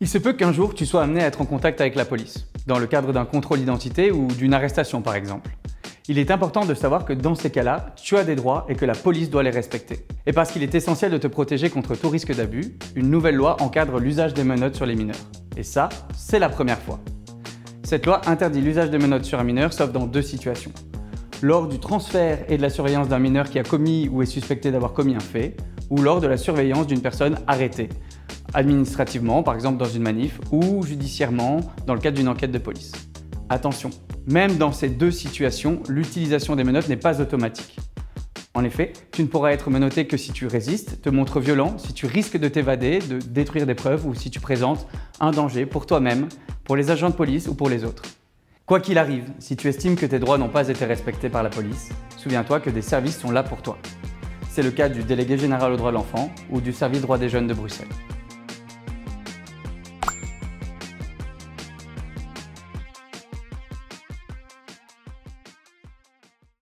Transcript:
Il se peut qu'un jour tu sois amené à être en contact avec la police, dans le cadre d'un contrôle d'identité ou d'une arrestation par exemple. Il est important de savoir que dans ces cas-là, tu as des droits et que la police doit les respecter. Et parce qu'il est essentiel de te protéger contre tout risque d'abus, une nouvelle loi encadre l'usage des menottes sur les mineurs. Et ça, c'est la première fois. Cette loi interdit l'usage des menottes sur un mineur sauf dans deux situations. Lors du transfert et de la surveillance d'un mineur qui a commis ou est suspecté d'avoir commis un fait, ou lors de la surveillance d'une personne arrêtée, administrativement, par exemple dans une manif, ou judiciairement dans le cadre d'une enquête de police. Attention, même dans ces deux situations, l'utilisation des menottes n'est pas automatique. En effet, tu ne pourras être menotté que si tu résistes, te montres violent, si tu risques de t'évader, de détruire des preuves ou si tu présentes un danger pour toi-même, pour les agents de police ou pour les autres. Quoi qu'il arrive, si tu estimes que tes droits n'ont pas été respectés par la police, souviens-toi que des services sont là pour toi. C'est le cas du délégué général aux droits de l'enfant ou du service droits des jeunes de Bruxelles.